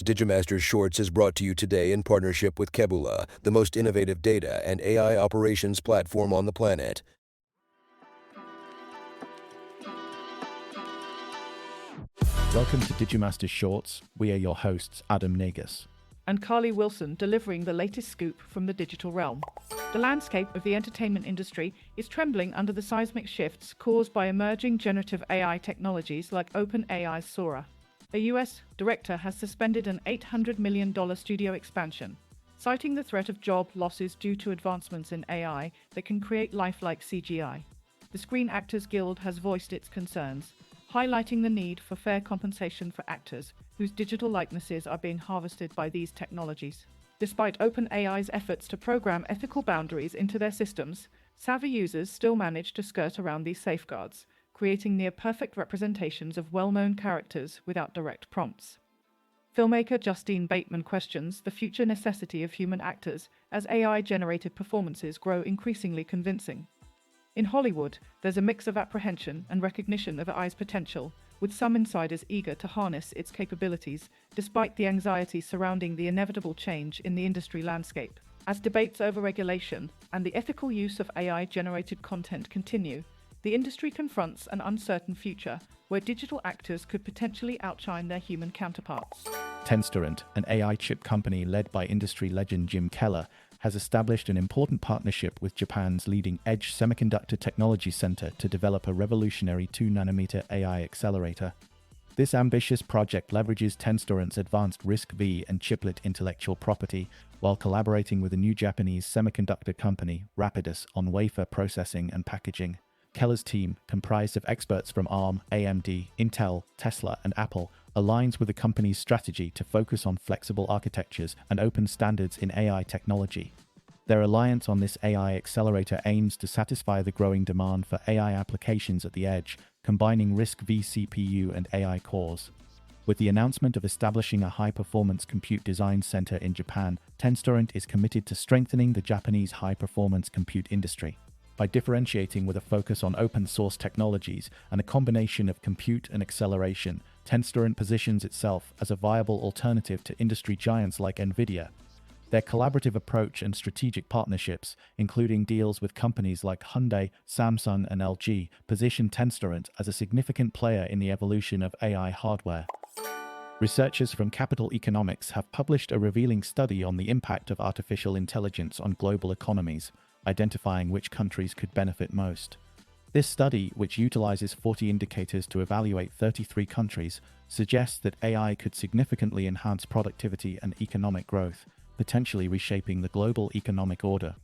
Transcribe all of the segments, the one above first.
Digimasters Shorts is brought to you today in partnership with Kebula, the most innovative data and AI operations platform on the planet. Welcome to Digimasters Shorts. We are your hosts, Adam Nagus and Carly Wilson, delivering the latest scoop from the digital realm. The landscape of the entertainment industry is trembling under the seismic shifts caused by emerging generative AI technologies like OpenAI's Sora. A US director has suspended an $800 million studio expansion, citing the threat of job losses due to advancements in AI that can create lifelike CGI. The Screen Actors Guild has voiced its concerns, highlighting the need for fair compensation for actors whose digital likenesses are being harvested by these technologies. Despite OpenAI's efforts to program ethical boundaries into their systems, savvy users still manage to skirt around these safeguards, creating near-perfect representations of well-known characters without direct prompts. Filmmaker Justine Bateman questions the future necessity of human actors as AI-generated performances grow increasingly convincing. In Hollywood, there's a mix of apprehension and recognition of AI's potential, with some insiders eager to harness its capabilities, despite the anxiety surrounding the inevitable change in the industry landscape. As debates over regulation and the ethical use of AI-generated content continue, the industry confronts an uncertain future where digital actors could potentially outshine their human counterparts. Tenstorrent, an AI chip company led by industry legend Jim Keller, has established an important partnership with Japan's leading-edge semiconductor technology center to develop a revolutionary 2-nanometer AI accelerator. This ambitious project leverages Tenstorrent's advanced RISC-V and chiplet intellectual property while collaborating with a new Japanese semiconductor company, Rapidus, on wafer processing and packaging. Keller's team, comprised of experts from ARM, AMD, Intel, Tesla, and Apple, aligns with the company's strategy to focus on flexible architectures and open standards in AI technology. Their alliance on this AI accelerator aims to satisfy the growing demand for AI applications at the edge, combining RISC-V CPU and AI cores. With the announcement of establishing a high-performance compute design center in Japan, Tenstorrent is committed to strengthening the Japanese high-performance compute industry. By differentiating with a focus on open-source technologies and a combination of compute and acceleration, Tenstorrent positions itself as a viable alternative to industry giants like NVIDIA. Their collaborative approach and strategic partnerships, including deals with companies like Hyundai, Samsung, and LG, position Tenstorrent as a significant player in the evolution of AI hardware. Researchers from Capital Economics have published a revealing study on the impact of artificial intelligence on global economies, identifying which countries could benefit most. This study, which utilizes 40 indicators to evaluate 33 countries, suggests that AI could significantly enhance productivity and economic growth, potentially reshaping the global economic order.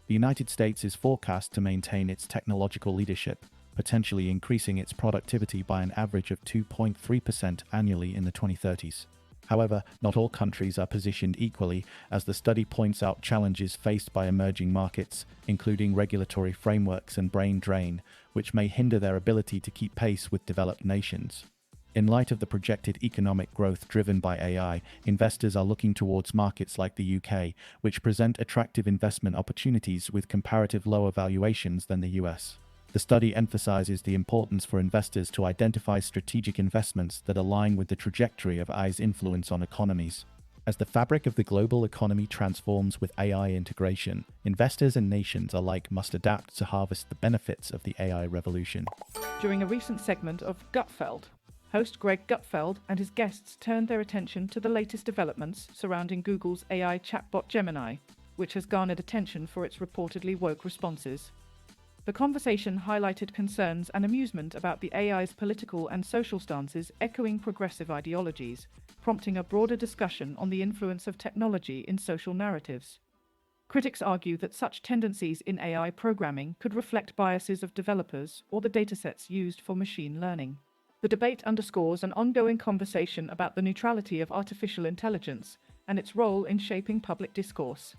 The United States is forecast to maintain its technological leadership, potentially increasing its productivity by an average of 2.3% annually in the 2030s. However, not all countries are positioned equally, as the study points out challenges faced by emerging markets, including regulatory frameworks and brain drain, which may hinder their ability to keep pace with developed nations. In light of the projected economic growth driven by AI, investors are looking towards markets like the UK, which present attractive investment opportunities with comparative lower valuations than the US. The study emphasizes the importance for investors to identify strategic investments that align with the trajectory of AI's influence on economies. As the fabric of the global economy transforms with AI integration, investors and nations alike must adapt to harvest the benefits of the AI revolution. During a recent segment of Gutfeld, host Greg Gutfeld and his guests turned their attention to the latest developments surrounding Google's AI chatbot Gemini, which has garnered attention for its reportedly woke responses. The conversation highlighted concerns and amusement about the AI's political and social stances echoing progressive ideologies, prompting a broader discussion on the influence of technology in social narratives. Critics argue that such tendencies in AI programming could reflect biases of developers or the datasets used for machine learning. The debate underscores an ongoing conversation about the neutrality of artificial intelligence and its role in shaping public discourse.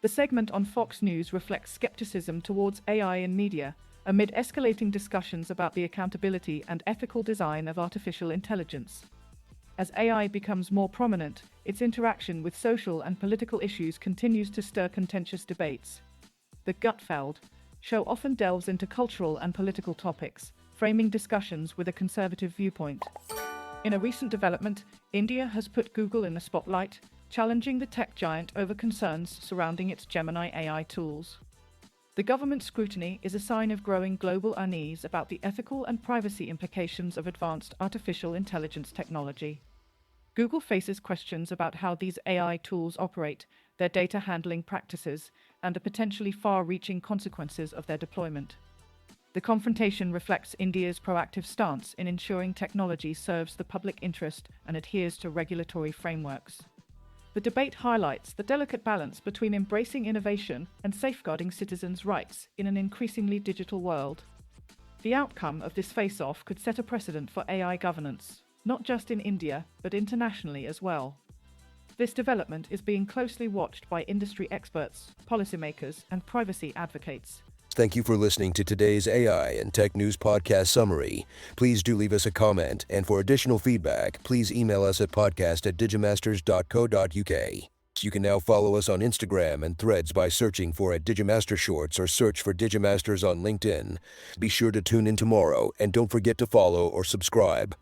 The segment on Fox News reflects skepticism towards AI in media, amid escalating discussions about the accountability and ethical design of artificial intelligence. As AI becomes more prominent, its interaction with social and political issues continues to stir contentious debates. The Gutfeld show often delves into cultural and political topics, framing discussions with a conservative viewpoint. In a recent development, India has put Google in the spotlight, challenging the tech giant over concerns surrounding its Gemini AI tools. The government scrutiny is a sign of growing global unease about the ethical and privacy implications of advanced artificial intelligence technology. Google faces questions about how these AI tools operate, their data handling practices, and the potentially far-reaching consequences of their deployment. The confrontation reflects India's proactive stance in ensuring technology serves the public interest and adheres to regulatory frameworks. The debate highlights the delicate balance between embracing innovation and safeguarding citizens' rights in an increasingly digital world. The outcome of this face-off could set a precedent for AI governance, not just in India, but internationally as well. This development is being closely watched by industry experts, policymakers, and privacy advocates. Thank you for listening to today's AI and Tech News Podcast Summary. Please do leave us a comment, and for additional feedback, please email us at podcast@digimasters.co.uk. You can now follow us on Instagram and Threads by searching for @Digimaster Shorts or search for Digimasters on LinkedIn. Be sure to tune in tomorrow, and don't forget to follow or subscribe.